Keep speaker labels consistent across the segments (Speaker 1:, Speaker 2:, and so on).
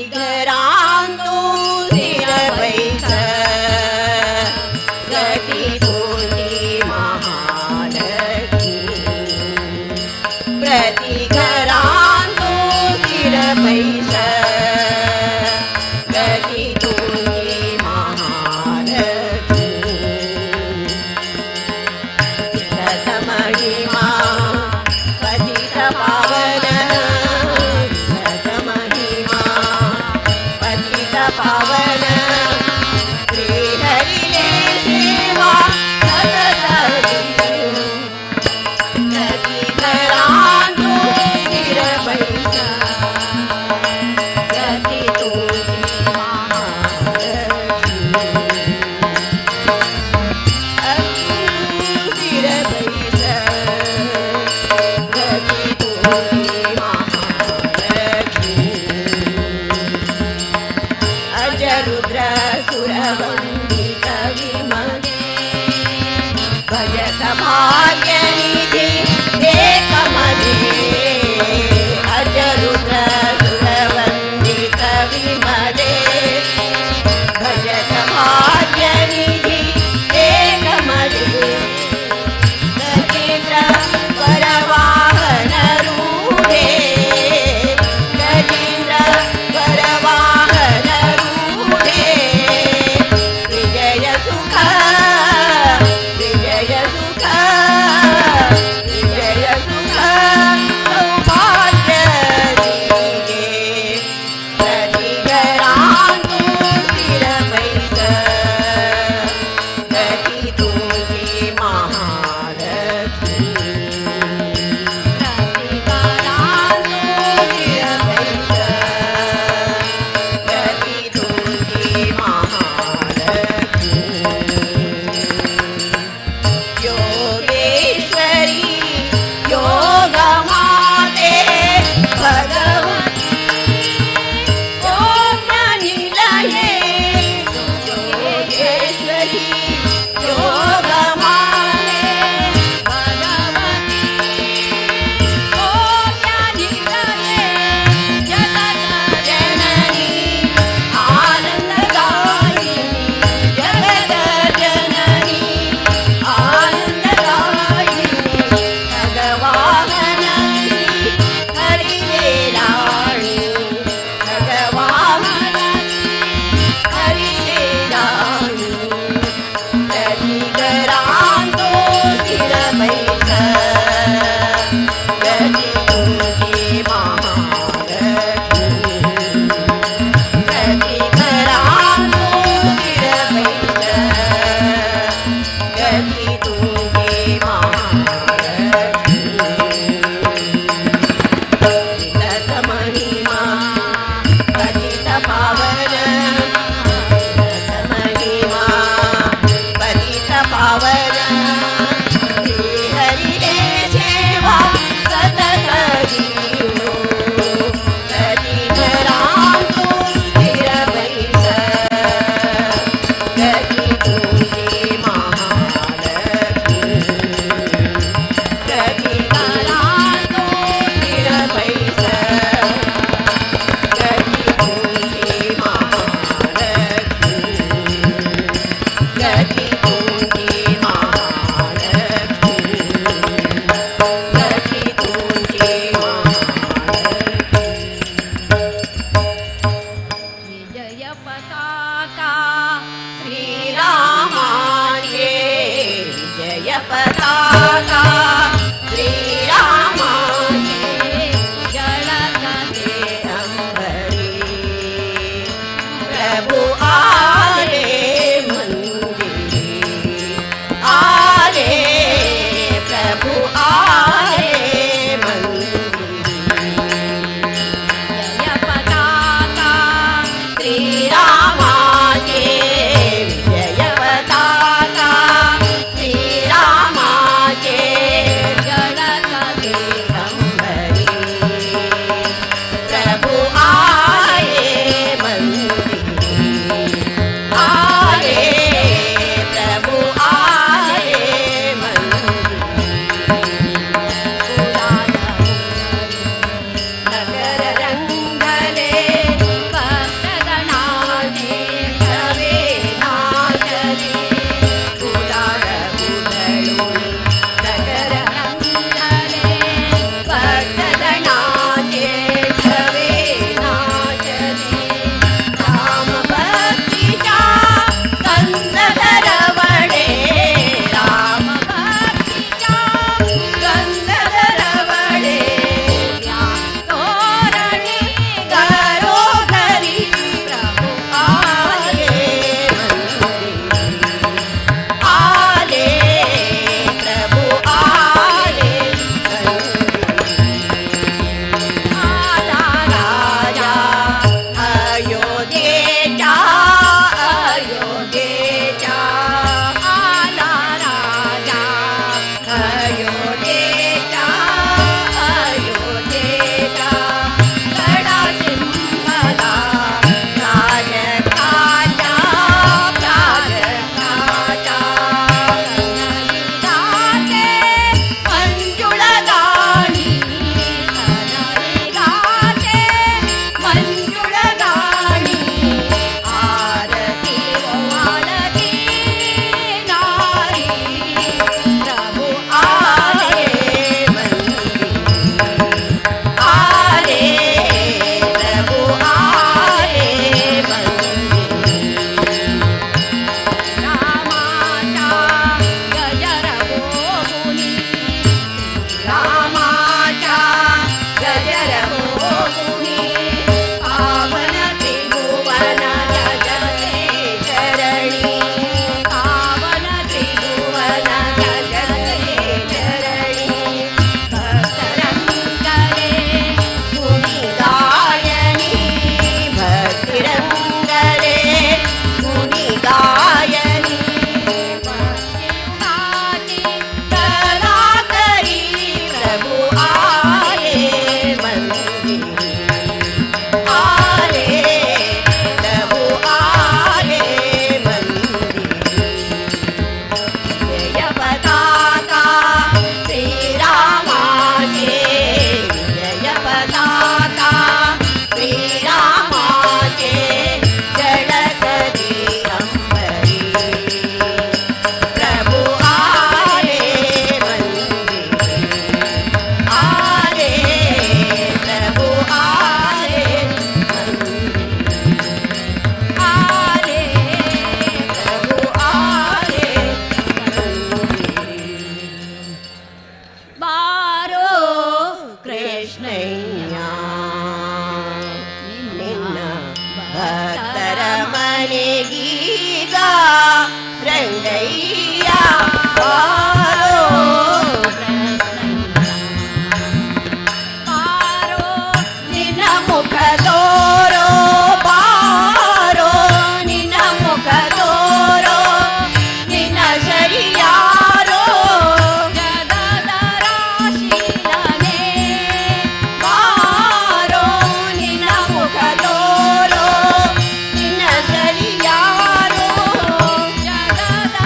Speaker 1: घरांतू शिरवैस गती तुझी महालक्ष्मी प्रति घरांतू शिरवैस गती तुझी महालक्ष्मी विठ्ठल महिमा पतित पावन पावन श्रीहरिले सेवा गती घरांतू शिरवैस गती तुझी महालक्ष्मी शिरवैस गती तुझी महालक्ष्मी अजरुद्र सुरवंदित विमले भजत भाग्यनिधि एकमले अजरुद्र सुरवंदित विमले भजत भाग्यनिधि एकमले गजेन्द्र वरवाहन रूढे गजेन्द्र वरवाहन विजय सुख सौभाग्य दिगे प्रति घरांतू शिरवैस गती तुझी महालक्ष्मी प्रति घरांतू शिरवैस गती तुझी महालक्ष्मी योगेश्वरी योगमाते भगवती योगनिलये योगेश्वरी योगमाते भगवती योगनिलये जगत जननी आनंददायिनी जगत जननी आनंददायिनी भगवानसी हरिलेलाणी भगवानसी हरिलेलाणी प्रति घरांतू शिरवैस गती तुझी महालक्ष्मी प्रति घरांतू शिरवैस गती तुझी महालक्ष्मी विठ्ठल महिमा पतित पावन विठ्ठल महिमा पतित पावन श्रीहरिले सेवा सतत दियो प्रति घरांतू शिरवैस गती तुझी महालक्ष्मी प्रति घरांतू शिरवैस गती तुझी महालक्ष्मी गती तुझी महालक्ष्मी गती तुझी महालक्ष्मी विजय पताका श्रीरामाचे विजय पताका श्रीरामाचे जळकते अंबरी प्रभु आले मंदिरी आले प्रभु आले मंदिरी जय पताका श्रीरामाचे विजय पताका श्रीरामाचे जळकते अंबरी प्रभु आले मंदिरी आले प्रभु आले मंदिरी नगर रंगले ಈಗ ರಂಗಯ್ಯ ಬಾರೋ ಬಾರೋ ನಿನ್ನ ಮುಖ ತೋರೋ ಬಾರೋ ನಿನ್ನ ಮುಖ ತೋರೋ ನಿನ್ನ ಸರಿಯಾರೋ ಜಗದ ರಾಶಿಲನೆ ಬಾರೋ ನಿನ್ನ ಮುಖ ತೋರೋ ನಿನ್ನ ಸರಿಯಾರೋ ಜಗದ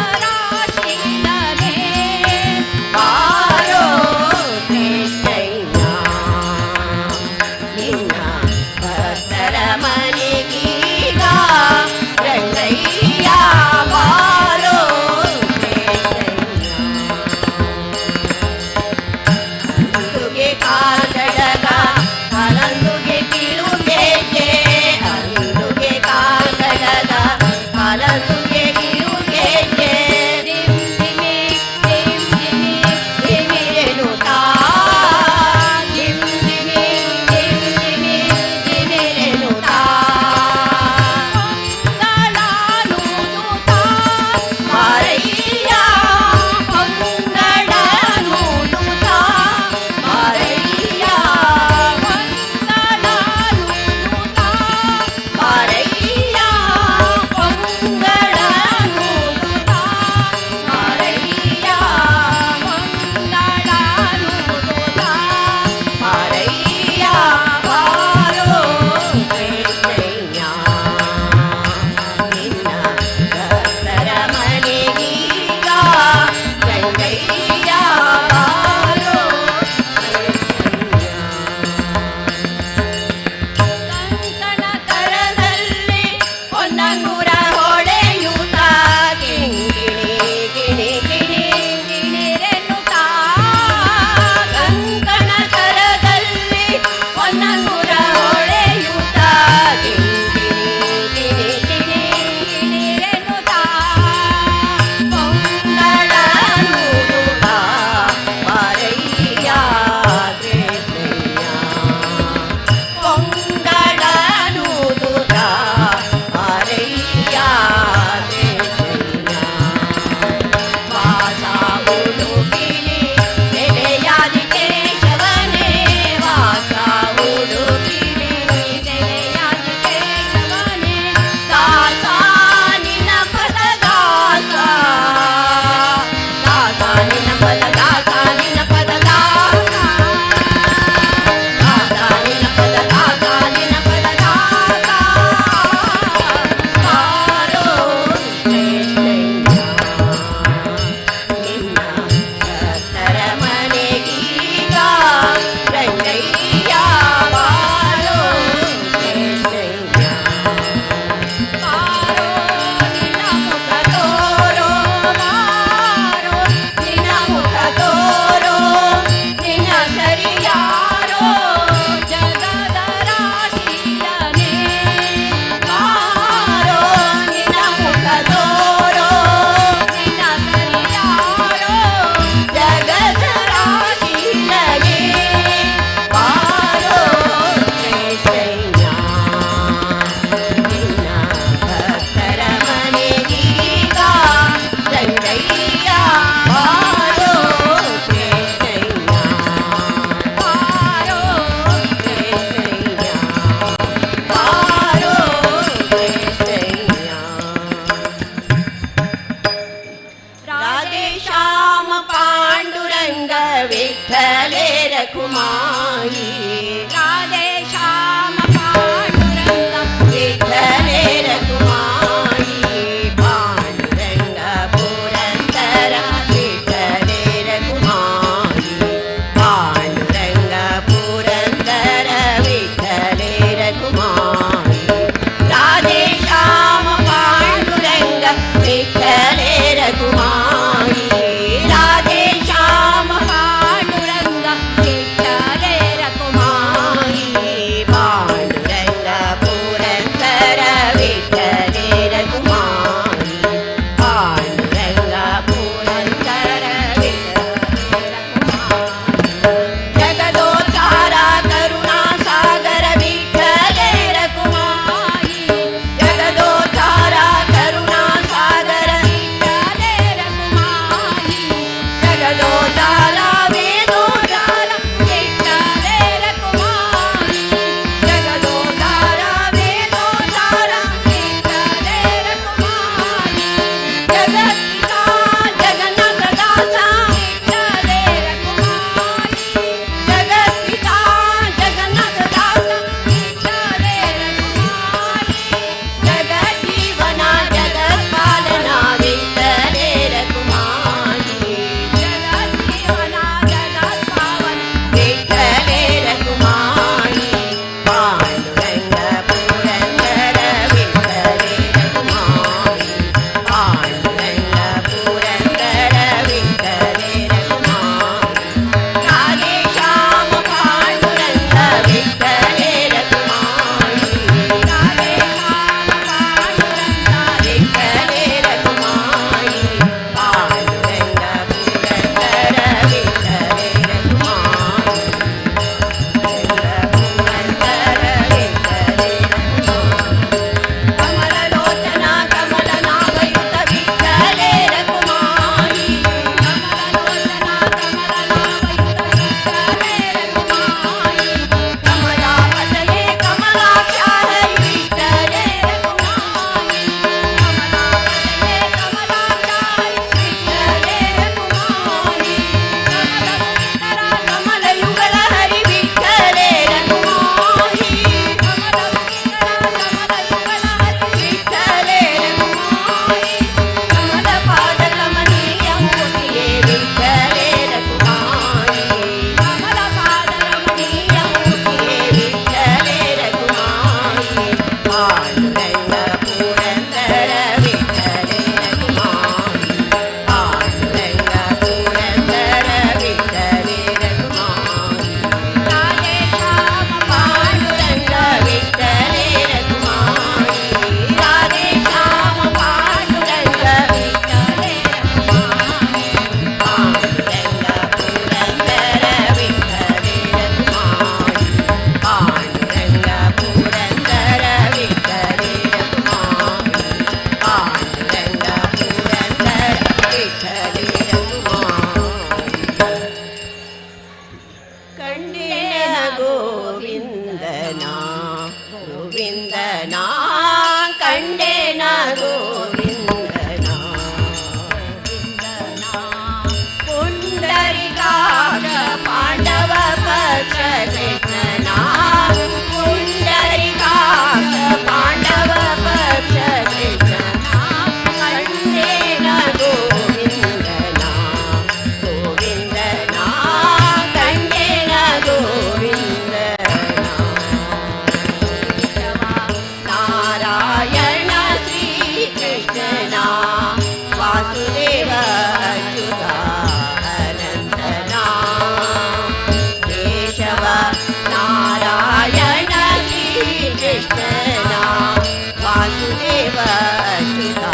Speaker 1: वासुदेव अच्युता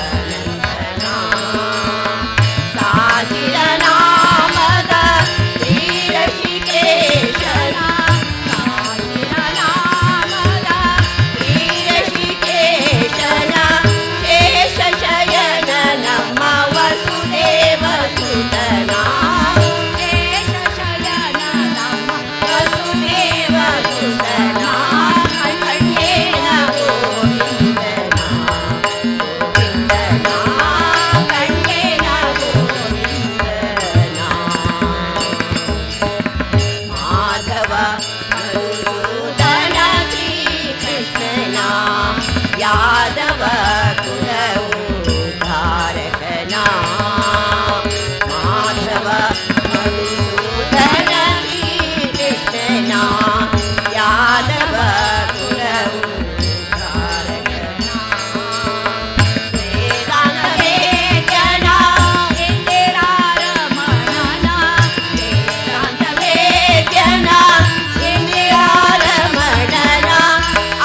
Speaker 1: अनंतना साशिर नामद श्री ऋषिकेशना साशिर नामद श्री ऋषिकेशना शेष शयन नम वसुदेव सुतना शेष शयन नम वसुदेव सुतना कण्ठेन गोविन्दना गोविन्दना कण्ठेन गोविन्दना माधव मधुसूदन श्रीकृष्णना यादव कुल उद्धारकना माधव मधुसूदन श्रीकृष्णना यादव कुल उद्धारकना वेदांत वेद्यना इंदिरा रमणना वेदांत वेद्यना इंदिरा रमणना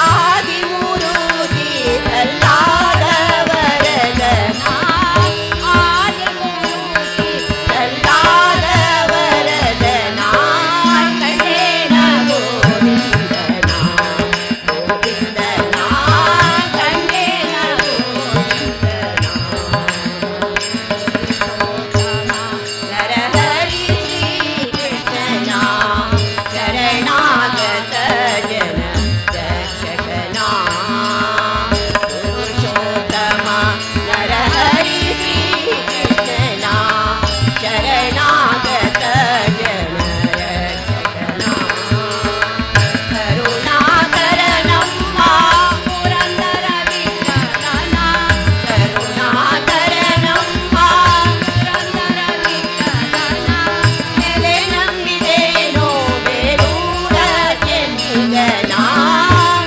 Speaker 1: आदिमूरुति प्रह्लाद वरदना आदिमूरुति प्रह्लाद वरदना कण्ठेन गोविन्दना गोविन्दना कण्ठेन गोविन्दना नरहरि श्रीकृष्णना शरणागत जन रक्षकना पुरुषोत्तम नरहरि श्रीकृष्णना शरणागत जन रक्षकना करुणाकरनम्म पुरन्दर विठ्ठलना करुणाकरनम्म पुरन्दर विठ्ठलना ನೆಲೆನಂಬಿದೇನೋ ಬೇರೂರ ಚೆನ್ನಿಗನ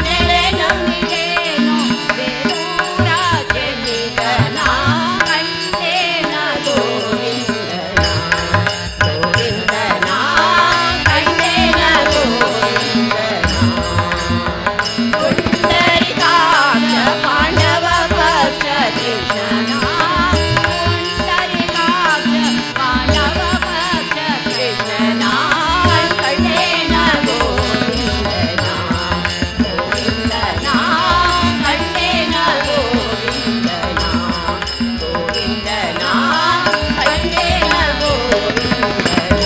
Speaker 1: ನೆಲೆನಂಬಿದೇನೋ ಬೇರೂರ ಚೆನ್ನಿಗನ ಕಣ್ಣೇನ ಗೋವಿಂದನ ಗೋವಿಂದನ ಕಣ್ಣೇನ ಗೋವಿಂದನ ಪುಂಡರಿಕಾಕ್ಷ ಪಾಂಡವ ಪಕ್ಷ ಕೃಷ್ಣನ ಪುಂಡರಿಕಾಕ್ಷ ಪಾಂಡವ ಪಕ್ಷ ಕೃಷ್ಣನ ಕಣ್ಣೇನ ಗೋವಿಂದನ ಗೋವಿಂದನ ಕಣ್ಣೇನ ಗೋವಿಂದನ ಗೋವಿಂದನ ಕಣ್ಣೇನ ಗೋವಿಂದನ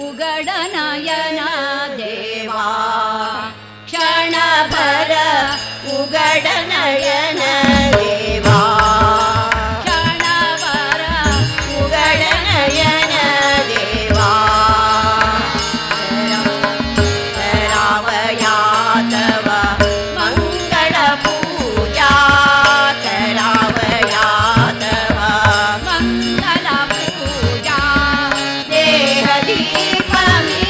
Speaker 1: ಉಗಡನಯನ ದೇವಾ क्षणभर उगडनयन देवा क्षणभर उगडनयन देवा करावया तव मंगल पूजा करावया तव मंगल पूजा देह दीपमी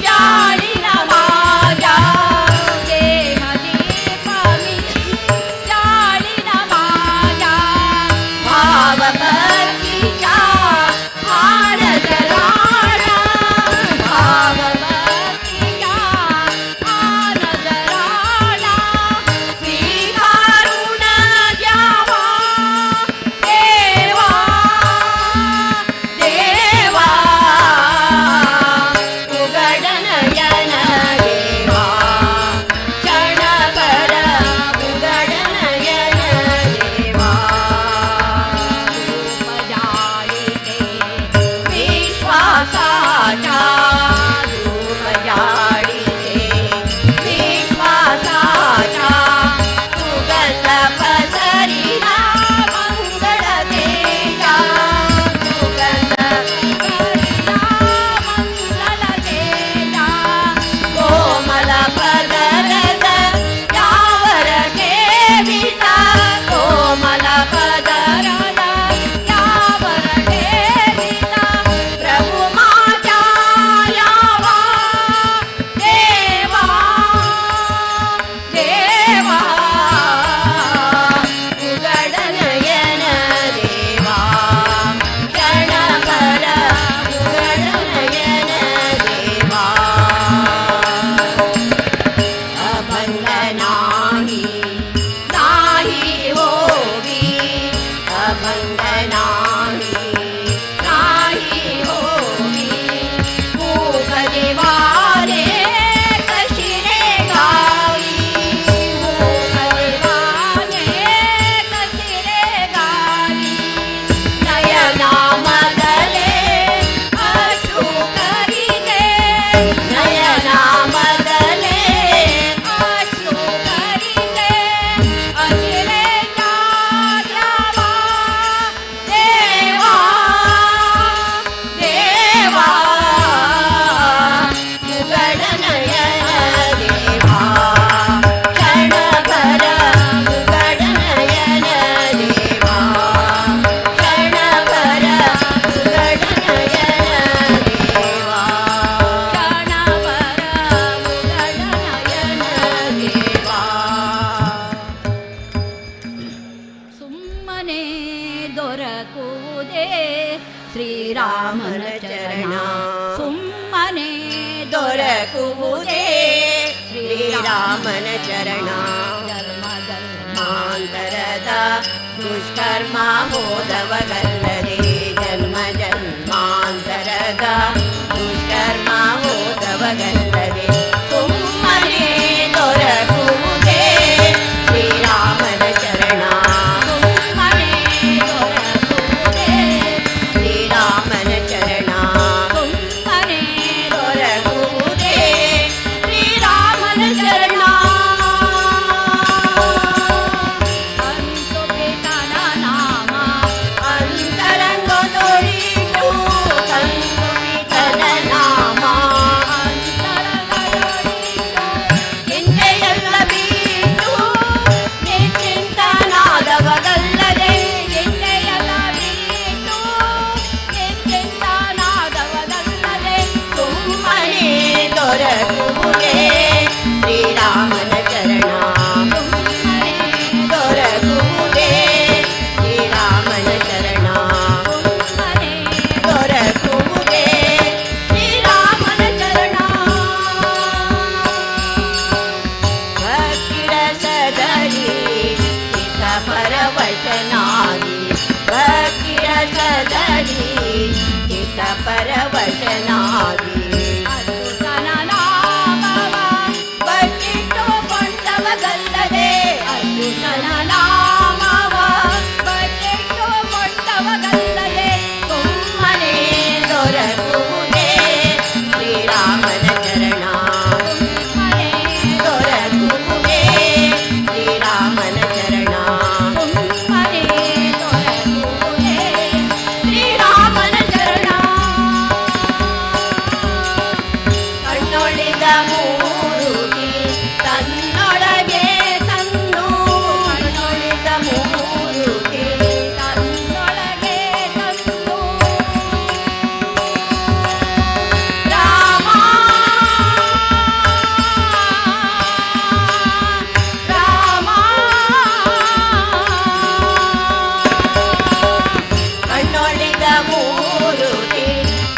Speaker 1: जालिन माझा देह दीपमी ಶ್ರೀರಾಮನ ಚರಣ
Speaker 2: ಜನ್ಮ ಜನ್ಮ
Speaker 1: ಮಾಂತರದ ದುಷ್ಕರ್ಮ ಹೋದವಗಲ್ಲದೆ ಜನ್ಮ ಜನ್ಮಾಂತರದ ದುಷ್ಕರ್ಮ ಹೋದವಗಲ್ಲದೆ ಸುಮ್ಮನೆ ದೊರಕುವುದೇ ಶ್ರೀರಾಮನ ಚರಣ
Speaker 2: ಸುಮ್ಮನೆ ದೊರಕುವುದೇ
Speaker 1: ಶ್ರೀರಾಮನ ಚರಣ
Speaker 2: ಸುಮ್ಮನೆ
Speaker 1: ದೊರಕುವುದೇ ಶ್ರೀರಾಮನ ಚರಣ
Speaker 2: ಅಂತು ಪಿತನ ನಾಮ
Speaker 1: ಅಂತರಂಗದೊಳಿತು ತಂದು ಪಿತನ ನಾಮ
Speaker 2: ಅಂತರಂಗದೊಳಿತು
Speaker 1: ಚಿಂತೆಯೆಲ್ಲ ಬಿಟ್ಟು ನಿಶ್ಚಿಂತನಾದವಗಲ್ಲದೆ
Speaker 2: ಚಿಂತೆಯೆಲ್ಲ ಬಿಟ್ಟು ನಿಶ್ಚಿಂತನಾದವಗಲ್ಲದೆ
Speaker 1: ಸುಮ್ಮನೆ ದೊರಕುವುದೇ ಶ್ರೀರಾಮನ ಚರಣ
Speaker 2: ಸುಮ್ಮನೆ
Speaker 1: ದೊರಕುವುದೇ ಶ್ರೀರಾಮನ ಚರಣ
Speaker 2: ಸುಮ್ಮನೆ
Speaker 1: ದೊರಕುವುದೇ ಶ್ರೀರಾಮನ ಚರಣ ಭಕ್ತಿರಸದಲ್ಲಿ ಚಿತ್ತ ಪರವಶನಾಗಿ ಭಕ್ತಿರಸದಲ್ಲಿ ಚಿತ್ತ ಪರವಶನಾಗಿ
Speaker 2: ಅಚ್ಯುತನ ನಾಮವ
Speaker 1: ಬಚ್ಚಿಟ್ಟು ಕೊಂಡವಗಲ್ಲದೆ
Speaker 2: ಅಚ್ಯುತನ ನಾಮವ ಬಚ್ಚಿಟ್ಟು ಕೊಂಡವಗಲ್ಲದೆ
Speaker 1: ಸುಮ್ಮನೆ ದೊರಕುವುದೇ ಶ್ರೀರಾಮನ ಚರಣ
Speaker 2: ಸುಮ್ಮನೆ
Speaker 1: ದೊರಕುವುದೇ ಶ್ರೀರಾಮನ ಚರಣ
Speaker 2: ಸುಮ್ಮನೆ ದೊರಕುವುದೇ
Speaker 1: ಶ್ರೀರಾಮನ ಚರಣ ಕಣ್ಣೊಳಿದ ಮೂರುತಿ ತನ್ನೊಳಗೆ ತಂದು ಕಣ್ಣೊಳಿದ ಮೂರುತಿ
Speaker 2: ತನ್ನೊಳಗೆ ತಂದು
Speaker 1: ರಾಮ ರಾಮ ಕಣ್ಣೊಳಿದ ಮೂರುತಿ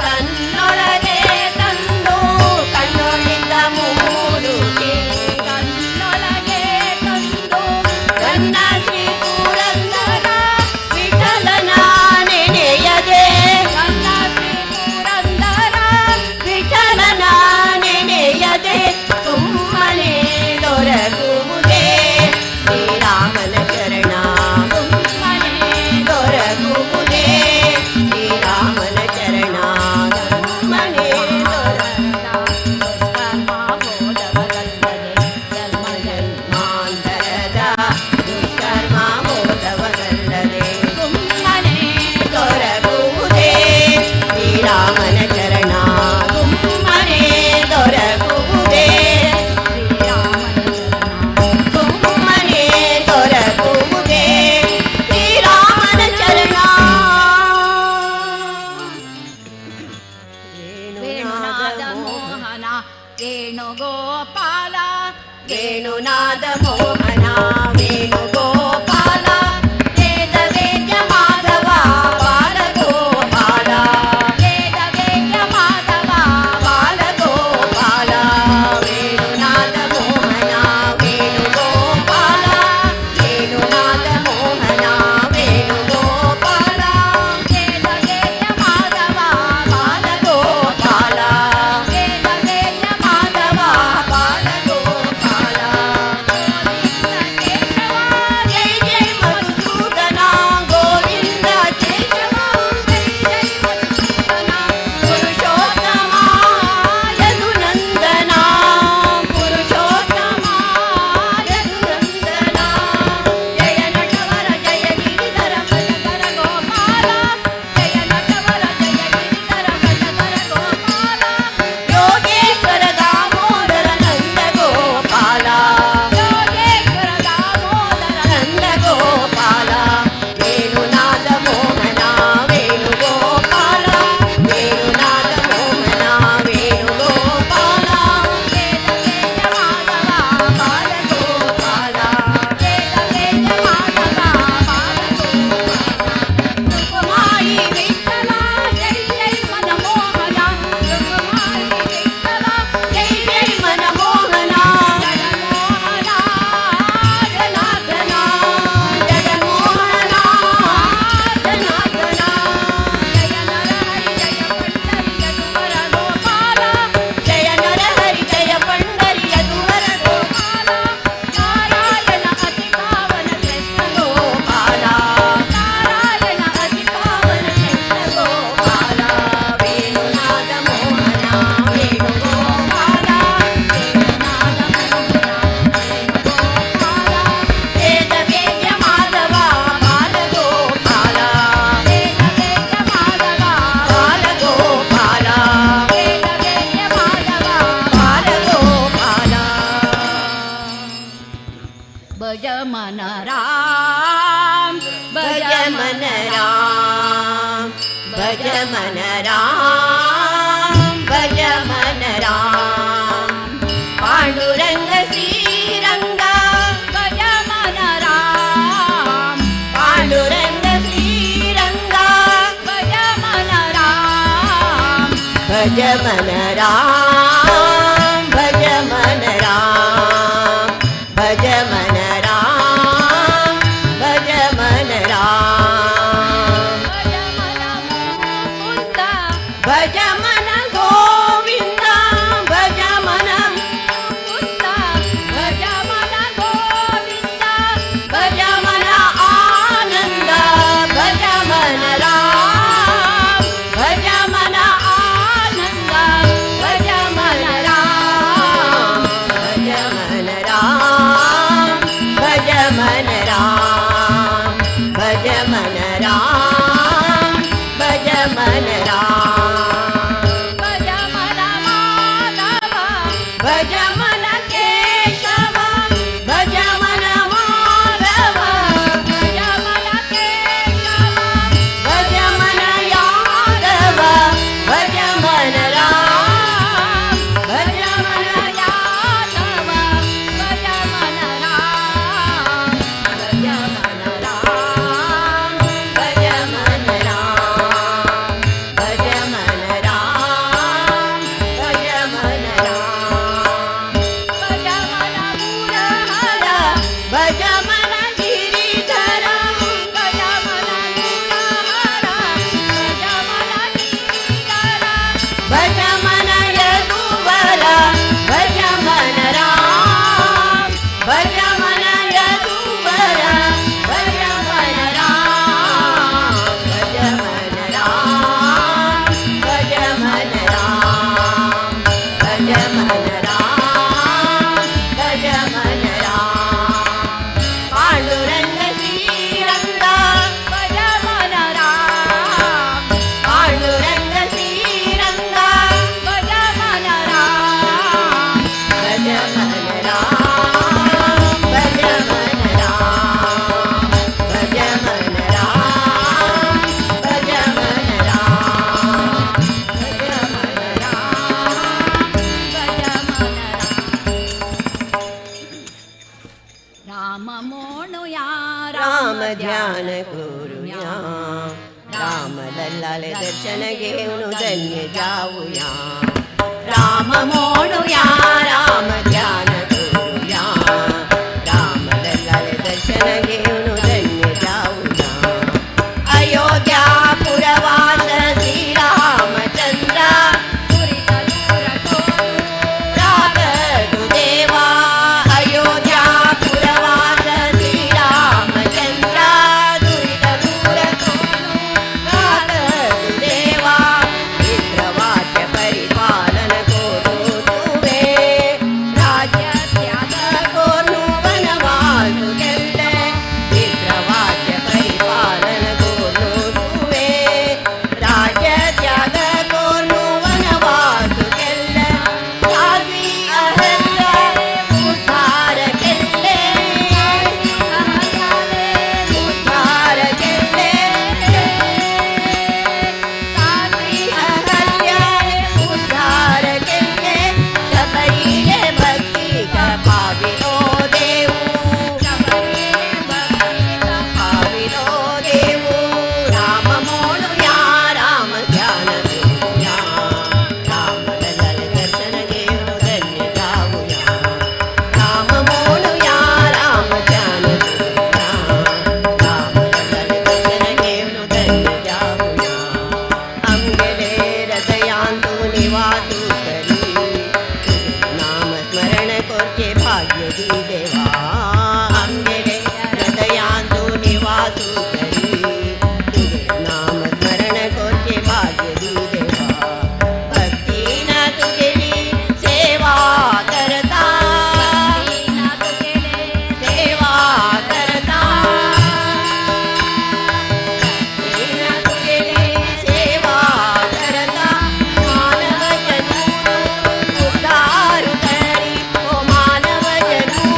Speaker 1: ತನ್ನೊಳಗೆ ತಂದು ಕಣ್ಣೊಳಿದ ಮೂರುತಿ
Speaker 2: ತನ್ನೊಳಗೆ ತಂದು
Speaker 1: ನನ್ನ ಶ್ರೀ ಪುರಂದರ ವಿಠಲನ ನೆನೆಯದೆ
Speaker 2: ನನ್ನ ಶ್ರೀ ಪುರಂದರ
Speaker 1: ವಿಠಲನ ನೆನೆಯದೆ ಸುಮ್ಮನೆ ದೊರಕುವುದೇ ಶ್ರೀರಾಮನ ಚರಣ
Speaker 2: ಸುಮ್ಮನೆ
Speaker 1: ದೊರಕುವುದೇ ಶ್ರೀರಾಮನ ಚರಣ ಸುಮ್ಮನೆ ದೊರಕ
Speaker 2: ದುಷ್ಕರ್ಮ ಹೋದವಗಲ್ಲದೆ ಜನ್ಮ
Speaker 1: ಮಾಂತರದ ದುಷ್ಕರ್ಮ ಹೋದವಗಲ್ಲದೆ
Speaker 2: ಸುಮ್ಮನೆ
Speaker 1: ದೊರಕುವುದೇ ಶ್ರೀರಾಮನ ಚರಣ ಸುಮ್ಮನೆ ದೊರಕುವುದೇ
Speaker 2: ಶ್ರೀರಾಮನ ಚರಣ
Speaker 1: ಸುಮ್ಮನೆ ದೊರಕುವುದೇ ಶ್ರೀರಾಮನ ಚರಣ
Speaker 2: ವೇಣುನಾದ ಮೋಹನ ವೇಣುಗೋಪಾಲ
Speaker 1: ವೇಣುನಾದ ಮೋಹನ ವೇಣುಗೋಪಾಲ ವೇದ ವೇದ್ಯ ಮಾಧವ ಬಾಲಗೋಪಾಲ
Speaker 2: ವೇದ ವೇದ್ಯ ಮಾಧವ
Speaker 1: ಬಾಲಗೋಪಾಲ ವೇಣುನಾದ ಮೋಹನ ವೇಣುಗೋಪಾಲ ವೇಣುನಾದ ಮೋಹನ ವೇಣುಗೋಪಾಲ
Speaker 2: ವೇದ ವೇದ್ಯ ಮಾಧವ
Speaker 1: ಬಾಲಗೋಪಾಲ
Speaker 2: ವೇದ ವೇದ್ಯ ಮಾಧವ
Speaker 1: ಬಾಲಗೋಪಾಲ
Speaker 2: भज मन राम
Speaker 1: भज मन राम भज मन राम भज मन राम पांडुरंग श्रीरंगा
Speaker 2: भज मन राम
Speaker 1: पांडुरंग श्रीरंगा
Speaker 2: भज मन राम
Speaker 1: भज मन राम भज मन राम भज मन राम भज मन राम
Speaker 2: भज मन मुकुंद
Speaker 1: भज मन गोविंद भज मन
Speaker 2: मुकुंद भज मन गोविंद
Speaker 1: भज मन आनंद भज मन राम भज मन आनंद भज मन राम भज मन राम भज मन राम भज मन राम भज मन राम
Speaker 2: भज मन माधव
Speaker 1: भज मन केशव भज मन माधव
Speaker 2: भज मन केशव
Speaker 1: भज मन यादव भज मन राम भज मन
Speaker 2: यादव भज मन राम
Speaker 1: भज मन राम भज मन राम भज मन राम भज मन राम
Speaker 2: भज मन मुरहर
Speaker 1: भज मन गिरिधर
Speaker 2: भज मन मुरहर भज मन गिरिधर
Speaker 1: भज मन यदुवर भज मन राम भज मन यदुवर भज मन राम भज मन राम भज मन राम भज मन राम भज मन राम पांडुरंग श्रीरंगा
Speaker 2: भज मन राम
Speaker 1: पांडुरंग श्रीरंगा
Speaker 2: भज मन राम
Speaker 1: भज मन राम भज मन राम भज मन राम भज मन राम भज मन राम
Speaker 2: राम मोणुया
Speaker 1: राम ध्यान करूया राम लल्लाले दर्शन घेऊन धन्य जाऊया राम मोडूया राम ध्यान करूया राम लल्लाले दर्शन घेऊन धन्य जाऊया अयोध्या पुरवास श्रीरामचंद्र
Speaker 2: दुरित दूर ठोरू
Speaker 1: राग तु देवा अयोध्या पुरवास श्रीरामचंद्र दुरित दूर राग तु देवा मित्रवाक्य परिपालन कोरू तुवे राज्य त्याग कोरू वनवास केले मित्रवाक्य परिपालन कोरू तुवे राज्य त्याग कोरू वनवास केले साध्वी अहल्या उद्धार केले उद्धार केले साध्वी अहल्या उद्धार केले शबरीले भक्ती पाविलो देऊ पाविलो देऊ राम मोडूया राम ध्यान करूया राम लल्लाल दर्शन घेऊन धन्य जाऊया राम मोडूया राम ध्यान करूया राम लल्लाल दर्शन घेऊन धन्य जाऊया आमगेले हृदयांतू निवासू करी नाम स्मरण करचे भाग्य दी देवा आमगेले हृदयांतू निवासू करी नाम स्मरण करचे भाग्य दी देवा भक्तीन तुझेली सेवा करता सेवा करता भक्तीन तुझेली सेवा करता मानव जन्म उद्धार करी ओ मानव जन्म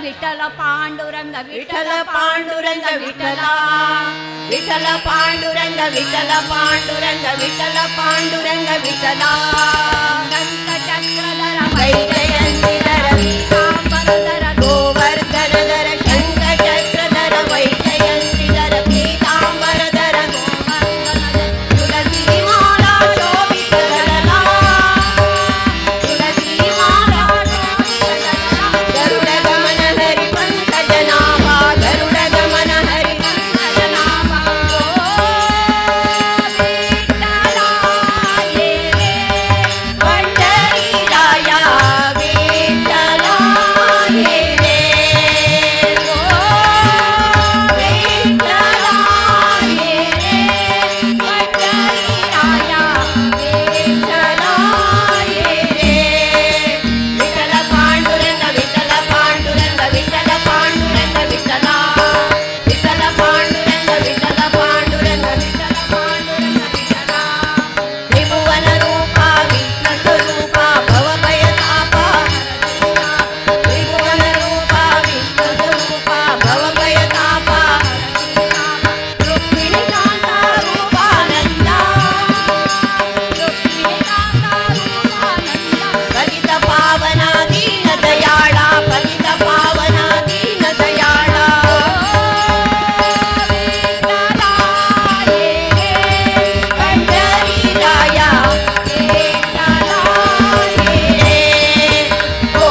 Speaker 2: विठ्ठल पांडुरंग
Speaker 1: विठ्ठल पांडुरंग विठ्ठला विठ्ठल पांडुरंग विठ्ठल पांडुरंग विठ्ठल पांडुरंग विठ्ठला
Speaker 2: शंखचक्रधर
Speaker 1: वैजयंतीधर
Speaker 2: पीतांबरधर
Speaker 1: गोवर्धनधर शंखचक्रधर वैजयंतीधर पीतांबरधर तुलसी माला शोभित धरला तुलसी माला गरुड गमन हरि पंकज नाभा गरुड गमन हरि पंकज नाभा पंढरी राया विठ्ठला ये रे विठ्ठला ये रे पंढरी राया विठ्ठला ये रे विठ्ठल पांडुरंग विठ्ठल पांडुरंग विठ्ठल पांडुरंग विठ्ठला विठ्ठल पांडुरंग विठ्ठल पांडुरंग विठ्ठल पांडुरंग विठ्ठला त्रिभुवन रूपा विष्णु स्वरूपा भवभयतापा त्रिभुवन रूपा विष्णु स्वरूपा भवभयतापा रुक्मिणी कांता रूपानंदा पतित पावना दीन दयाळा पतित पावना दीन दयाळा पंढरी राया विठ्ठला ये रे ओ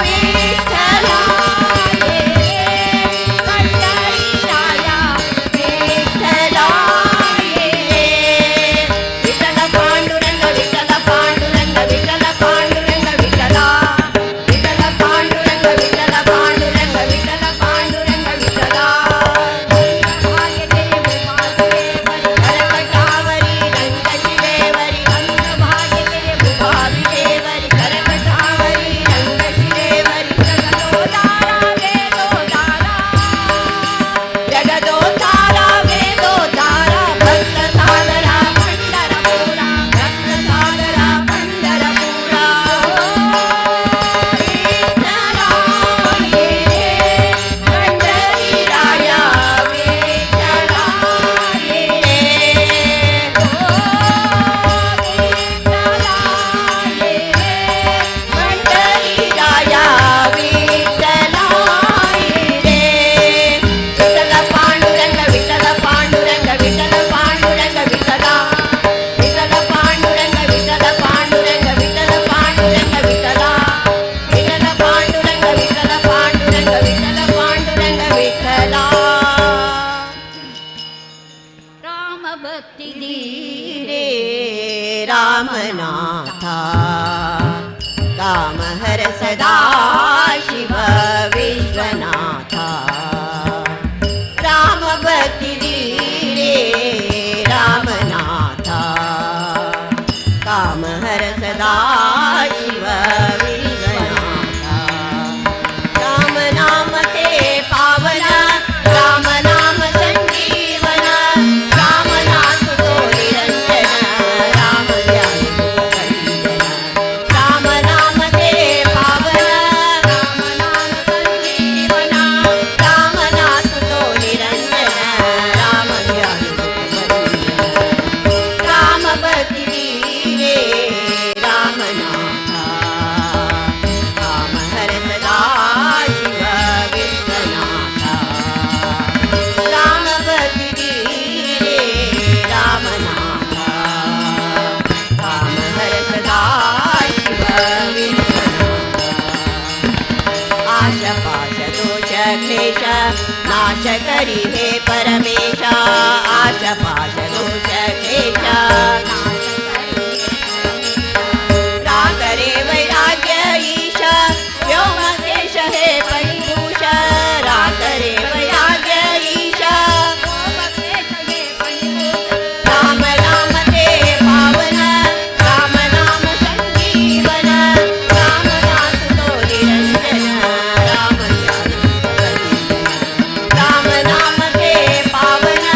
Speaker 1: विठ्ठला ये रे पंढरी राया विठ्ठला ये रे विठ्ठल पांडुरंग विठ्ठल पांडुरंग विठ्ठल पांडुरंग विठ्ठला विठ्ठल पांडुरंग विठ्ठल पांडुरंग विठ्ठल पांडुरंग विठ्ठला करकटावरी रंग शिवेवरी अंगभागे भुभाविदेवरी करकटावरी रंग शिवेवरी जगदोद्धारा वेदोद्धारा भक्त सागरा पंढरपुरा भक्त सागरा पंढरपुरा विठ्ठला ये रे पंढरी राया विठ्ठला ये रे पंढरी राया विठ्ठला ये रे विठ्ठल पांडुरंग विठ्ठल पांडुरंग विठ्ठल पांडुरंग विठ्ठला विठ्ठल पांडुरंग विठ्ठल पांडुरंग विठ्ठल पांडुरंग विठ्ठला विठ्ठल पांडुरंग विठ्ठल पांडुरंग विठ्ठल पांडुरंग विठ्ठला
Speaker 2: राम भक्ती
Speaker 1: धीरे रामनाथा काम हर सदा शिव विश्वनाथा राम भक्ती धीरे रामनाथा काम हर सदा शिव विश्वनाथा राम नाम ते पावन राम नाम संजीवन राम नाम तो निरंजन राम ज्ञान भंजन राम नाम ते पावन राम नाम संजीवन राम नाम तो निरंजन राम ज्ञान भंजन राम भक्ति धीरे रामनाथा काम हर सदा शिव विश्वनाथा राम भक्ति धीरे रामनाथा काम हर सदा शिव विश्वनाथा आशा पाश दोष क्लेश नाश करी हे परमेश आशा पाश दोष क्लेश राकरे वैराग्य ईश व्योमकेश हे पंचूष राकरे वैराग्य ईश राम नाम ते पावन राम नाम संजीवन राम नाम तो निरंजन राम ज्ञान भंजन राम नाम ते पावन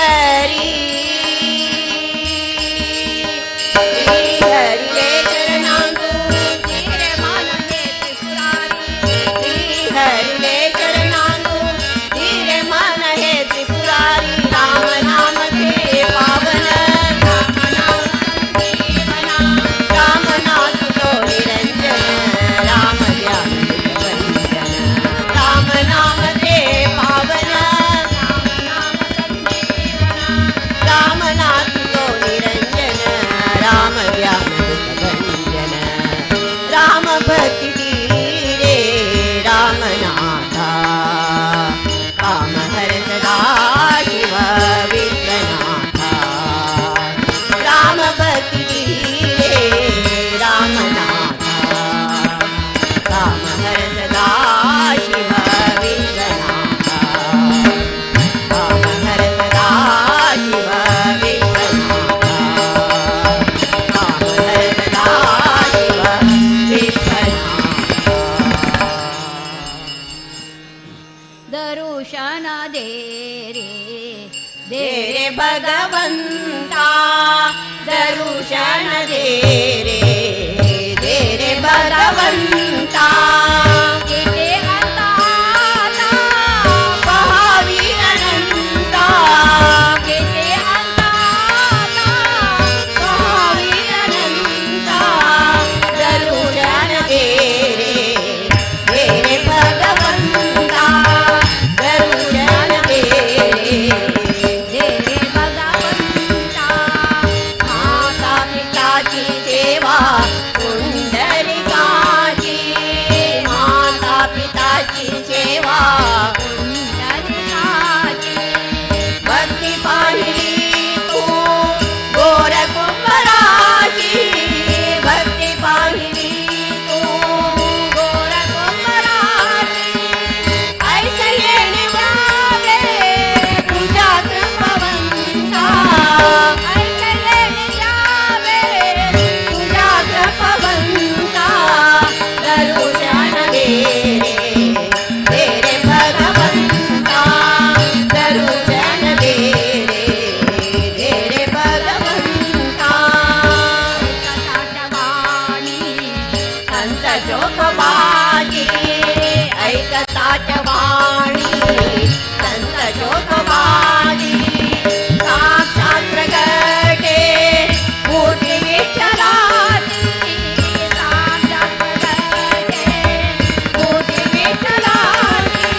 Speaker 1: हरी श्री हरी रे चरणांतू
Speaker 2: धीरे मन हे त्रिपुरारी
Speaker 1: श्री हरी रे चरणांतू धीरे मन हे त्रिपुरारी राम नाम के पावन
Speaker 2: राम नाम संजीवना
Speaker 1: राम नाथ तो निरंजन राम ज्ञान वंदन राम नाम के पावन
Speaker 2: राम नाम संजीवना
Speaker 1: राम नाथ तो निरंजन राम ज्ञान वंदन राम भक्ति धीरे राम नाथा काम हर सदा शिव विश्वनाथा राम भक्ति धीरे राम नाथा काम हर सदा शिव विश्वनाथा काम हर सदा शिव विश्वनाथा काम हर सदा शिव विश्वनाथा
Speaker 2: दरुशन दे
Speaker 1: दे रे भगवंता दरुशन दे रे भगवंता
Speaker 2: किती आता
Speaker 1: पहावी अनंता
Speaker 2: किती आता
Speaker 1: पहावी अनंता दरुशन दे रे भगवंता दरुशन दे
Speaker 2: धीरे भगवंता
Speaker 1: माता पिताची सेवा पुंडलिकाची माता पिताची सेवा
Speaker 2: पुंडलिकाची
Speaker 1: भक्ती पाहिली तू गोर कुंभराची भक्ती पाहिली तू गोर कुंभराची ऐसे येणे व्हावे तुझ्या कृपवंता ऐसे येणे जावे तुझ्या कृपवंता दरुशन दे रे भगवंता दरुशन दे रे भगवंता
Speaker 2: कटाटवाणी
Speaker 1: संत जोगबाजी ऐकताच वाणी संत जोगबाजी साक्षात प्रगटे मूर्ती विठ्ठलाची
Speaker 2: साक्षात प्रगटे
Speaker 1: मूर्ती विठ्ठलाची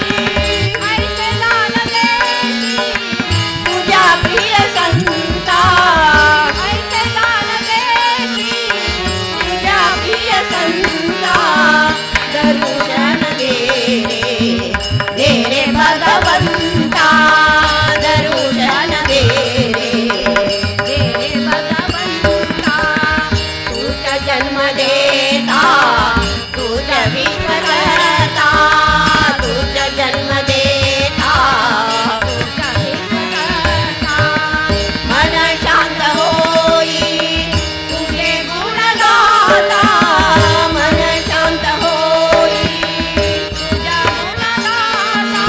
Speaker 2: ऐसे जाणले
Speaker 1: तुझ्या प्रिय संता
Speaker 2: ऐसे जाणले
Speaker 1: तुझ्या प्रिय संता दरुशन दे रे भगवंता दरुशन दे
Speaker 2: धीरे भगवंता
Speaker 1: तुझ जन्म देता तुझ विश्व करता तुझ जन्म देता
Speaker 2: तुझा विश्वकर्ता
Speaker 1: मन शांत होई तुझे गुण गाता मन शांत होई
Speaker 2: तुझ्या गुणगाता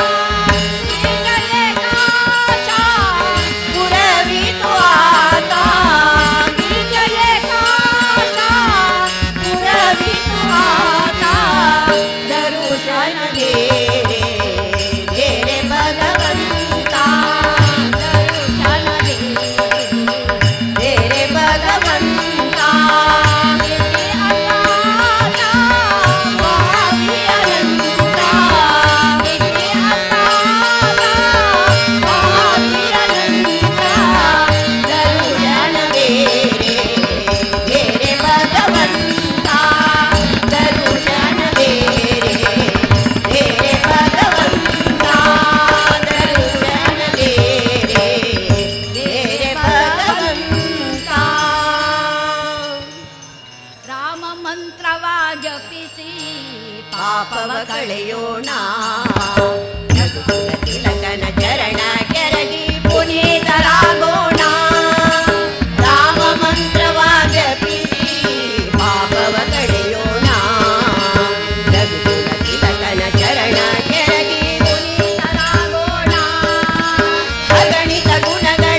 Speaker 2: विजय काशा
Speaker 1: पुरवी तू आता
Speaker 2: विजय काशा
Speaker 1: पुरवी तू आता दरुशन दे रे भगवंता
Speaker 2: दर्शन
Speaker 1: दे रे भगवंता
Speaker 2: किती आता
Speaker 1: भावी अनंता
Speaker 2: किती आता
Speaker 1: भावी अनंता दरुशन दे रे भगवंता दरुशन दे रे भगवंता दरुशन दे रे भगवंता
Speaker 2: राम मंत्रवा जपिसी
Speaker 1: ಪಾಪವ ಕಳೆಯೋಣ ರಘುಕುಲ ತಿಲಕನ ಚರಣ ಕೆರಗಿ ಪುನೀತರಾಗೋಣ ರಾಮ ಮಂತ್ರವ ಜಪಿಸಿ ಪಾಪವ ಕಳೆಯೋಣ ರಘುಕುಲ ತಿಲಕನ ಚರಣ ಕೆರಗಿ ಪುನೀತರಾಗೋಣ ಅಗಣಿತ ಗುಣಗಳ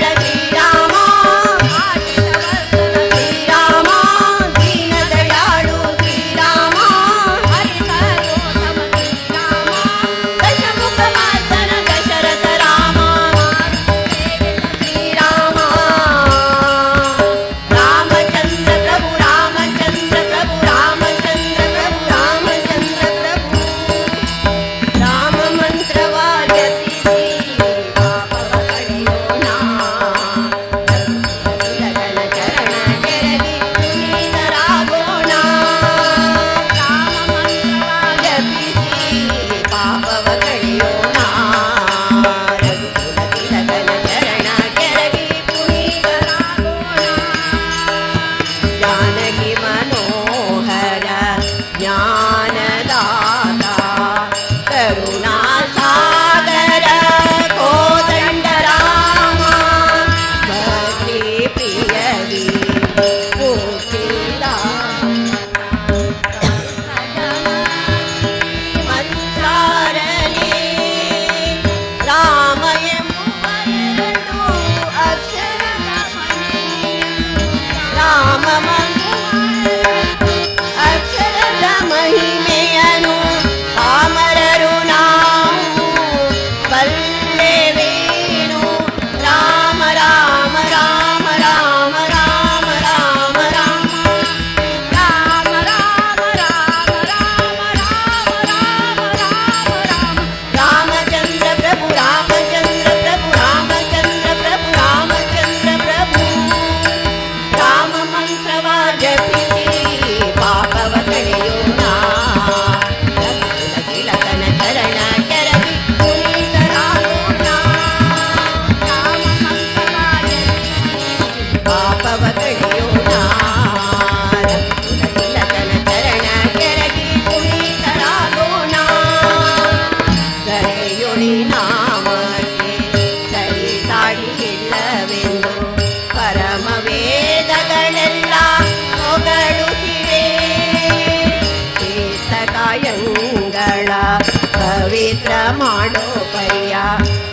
Speaker 1: ಪವಿತ್ರ ಮಾಡೋ ಕೈಯ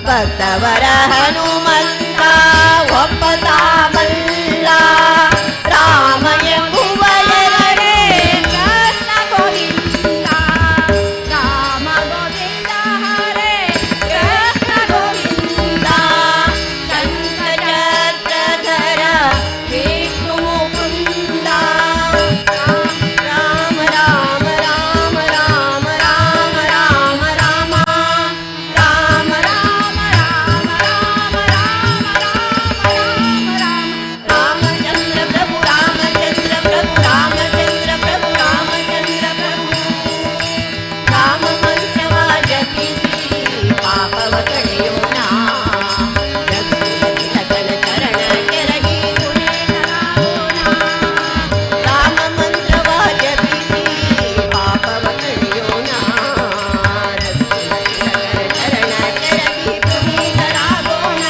Speaker 1: ಭಕ್ತವರ ಹನುಮಂತ ಒಪ್ಪತ ಬಲ್ಲ ರಾಮ ಎಂಬುವ ಎರಡೇ
Speaker 2: ಕೃಷ್ಣ ಗೋವಿಂದ ರಾಮ ಗೋವಿಂದ ಹರೇ ಕೃಷ್ಣ ಗೋವಿಂದ
Speaker 1: ಶಂಖಚಕ್ರಧರ ವಿಷ್ಣು ಮುಕುಂದ ರಾಮ ರಾಮ ರಾಮ ರಾಮ ರಾಮ ರಾಮ ರಾಮ ರಾಮ ರಾಮ ರಾಮಚಂದ್ರ ಪ್ರಭು ರಾಮಚಂದ್ರ ಪ್ರಭು ರಾಮಚಂದ್ರ ಪ್ರಭು ರಾಮಚಂದ್ರ ಪ್ರಭು ರಾಮ ಮಂತ್ರವ ಜಪಿಸಿ ಪಾಪವ ಕಳೆಯೋಣ ರಘುಕುಲ ಚರಣ ಕೆರಗಿ ಪುನೀತರಾಗೋಣ ರಾಮ ಮಂತ್ರವ ಜಪಿಸಿ ಪಾಪವ ಕಳೆಯೋಣ ರಘುಕುಲ ಚರಣ ಕೆರಗಿ ಪುನೀತರಾಗೋಣ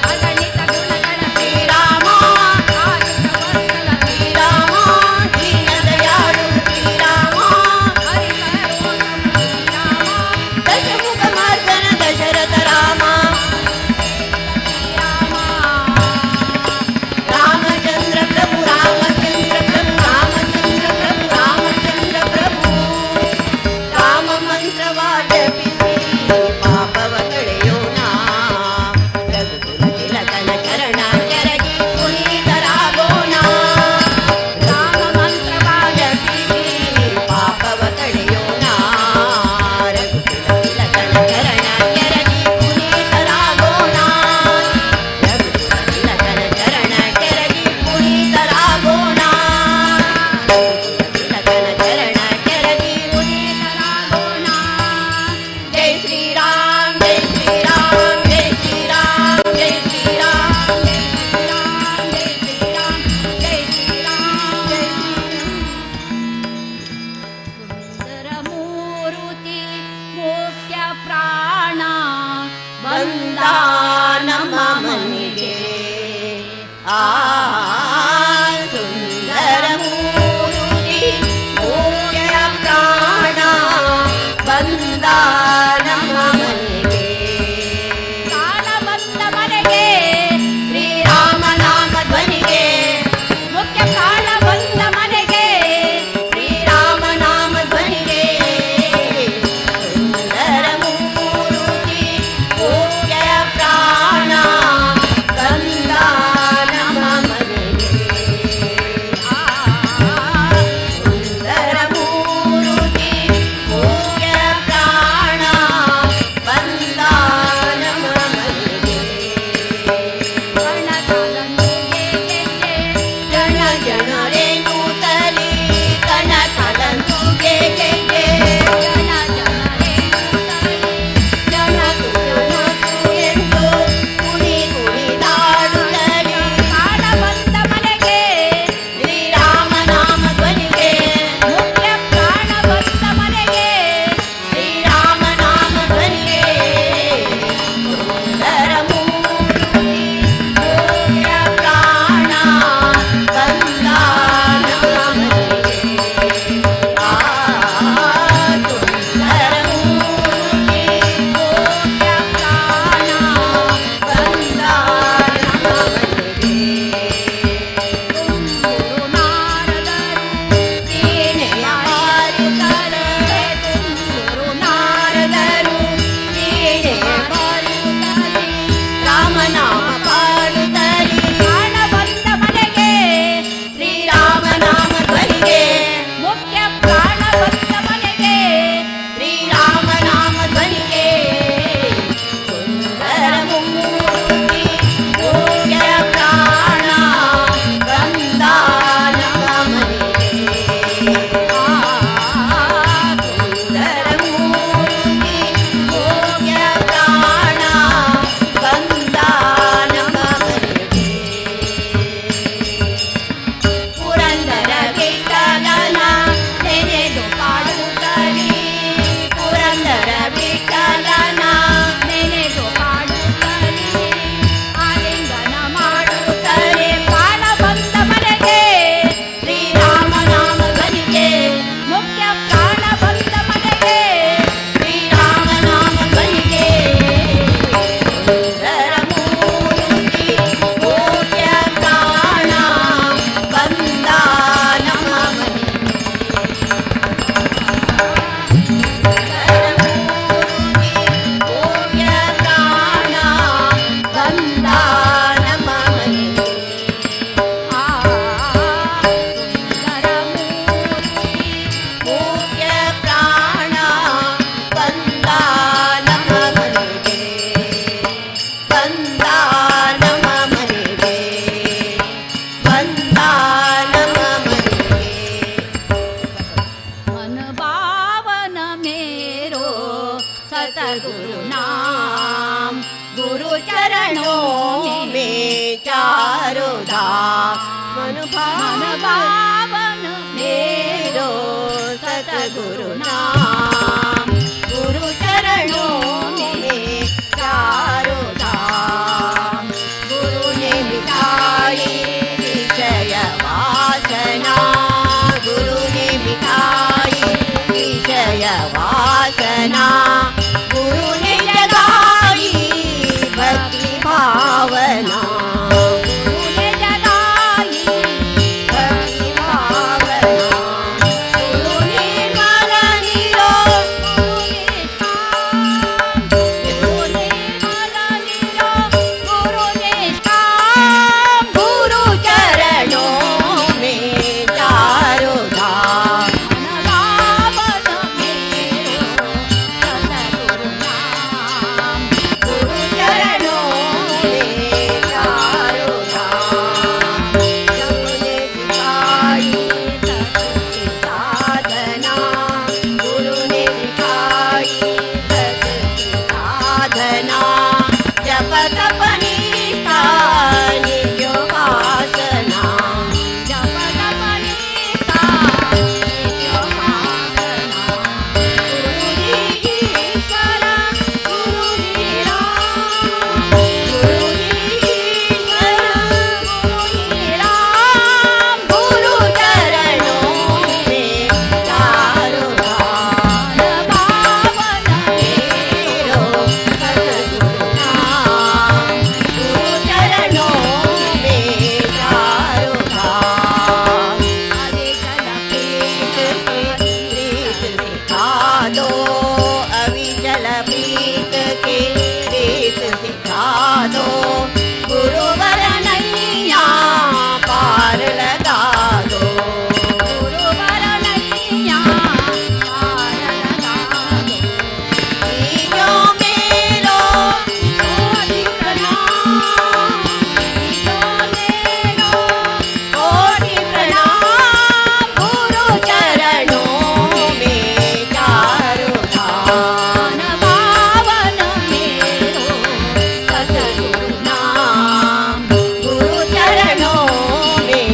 Speaker 2: ಅಗಣಿತ ಗುಣಗಳ
Speaker 1: ಶ್ರೀರಾಮ ಶ್ರೀರಾಮ ದೀನ ದಯಾಳು ಶ್ರೀರಾಮ ದಶಮುಖ ಮಾರ್ಗನ ದಶರಥ ರಾಮ ರಾಮಚಂದ್ರ ಪ್ರಭು ರಾಮಚಂದ್ರ ಪ್ರಭು ರಾಮಚಂದ್ರ ಪ್ರಭು ರಾಮಚಂದ್ರ ಪ್ರಭು ರಾಮ ಮಂತ್ರವ ಜಪಿಸಿ ಪಾಪವ ಕಳೆಯೋಣ ರಘುಕುಲ ತಿಲಕನ ಚರಣ ಕೆರಗಿ ಪುನೀತರಾಗೋಣ ರಾಮ ಮಂತ್ರವ ಜಪಿಸಿ ಪಾಪವ ಕಳೆಯೋಣ ರಘುಕುಲ ತಿಲಕನ ಚರಣ ಕೆರಗಿ ಪುನೀತರಾಗೋಣ ರಘುಕುಲ ತಿಲಕನ ಚರಣ ಕೆರಗಿ ಪುನೀತರಾಗೋಣ ತಿಲಕನ ಚರಣ ಕೆರಗಿ ಪುನೀತರಾಗೋಣ ಜೈ ಶ್ರೀರಾಮ್ ಜೈ ಶ್ರೀರಾಮ್ ಜೈ ಶ್ರೀರಾಮ್ ಜೈ ಶ್ರೀರಾಮ್ ಜೈ ಶ್ರೀರಾಮ್ ಜೈ ಶ್ರೀರಾಮ್ ಜೈ ಶ್ರೀರಾಮ್ ಜೈ
Speaker 2: ಸುಂದರ ಮೂರುತಿ ಮುಖ್ಯ ಪ್ರಾಣ
Speaker 1: ಬಂದ ನಮ್ಮ ಮನೆಗೆ ಆ ಸುಂದರ ಮೂರುತಿ ಮುಖ್ಯ ಪ್ರಾಣ ಬಂದ ನಮ್ಮ ಮನೆಗೆ
Speaker 2: ಕಾಲ ಬಂದ ಮನೆಗೆ
Speaker 1: ಶ್ರೀರಾಮ ನಾಮ ಧ್ವನಿಗೆ
Speaker 2: ಮುಖ್ಯ ಕಾಲ ಬಂದ ಮನೆಗೆ
Speaker 1: ಶ್ರೀರಾಮ ನಾಮ ಧ್ವನಿಗೆ ಸುಂದರ ಮೂರುತಿ ಮುಖ್ಯ ಪ್ರಾಣ ಬಂದ ನಮ್ಮ
Speaker 2: पावन
Speaker 1: मेरो सतगुरु नाम, गुरु चरणों में चारों धाम। गुरु ने मिटाई विषय वासना, गुरु ने मिटाई विषय वासना, गुरु ने जगाई भक्ति भावना,
Speaker 2: गुरु ने जगाई
Speaker 1: भक्ति भावना। गुरु निर्मल निरोग,
Speaker 2: गुरु निर्मल निरोग, गुरु निष्काम,
Speaker 1: गुरु चरणों में चारों धाम।
Speaker 2: पावन मेरो सतगुरु नाम,
Speaker 1: गुरु चरणों में चारों धाम। सबने सिखाई सत्य साधना, गुरु ने सिखाई सत्य साधना। जप तप निष्ठा निज वासना,
Speaker 2: जप तप निष्ठा निज वासना।
Speaker 1: गुरु ही ईश्वर, गुरु ही राम, गुरु ही ईश्वर, गुरु ही राम। गुरु चरणों में चारों धाम।
Speaker 2: पावन
Speaker 1: मेरो सतगुरु नाम, गुरु चरणों में चारों धाम।
Speaker 2: अविचल
Speaker 1: प्रीत की रीत सिखा दो, गुरुवर नैया पार लगा दो।
Speaker 2: गुरुवर नैया पार लगा दो।
Speaker 1: ईजो मेरो
Speaker 2: कोटि प्रणाम, ईजो मेरो
Speaker 1: कोटि प्रणाम। गुरु चरणों में चारों धाम।
Speaker 2: पावन मेरो
Speaker 1: सतगुरु नाम, गुरु चरणों में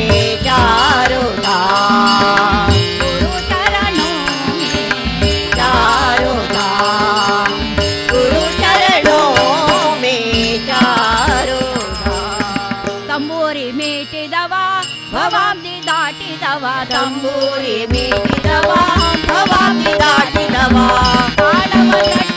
Speaker 1: चारों धाम।
Speaker 2: गुरु चरणों में
Speaker 1: चारों धाम, गुरु चरणों में चारों धाम।
Speaker 2: ತಂಬೂರಿ ಮೀಟಿದವ ಭವಾಬ್ದಿ ದಾಟಿದವ
Speaker 1: ತಂಬೂರಿ ಮೀಟಿದವ ಭವಾಬ್ದಿ ದಾಟಿದವ
Speaker 2: ತಾಳವ ತಟ್ಟಿ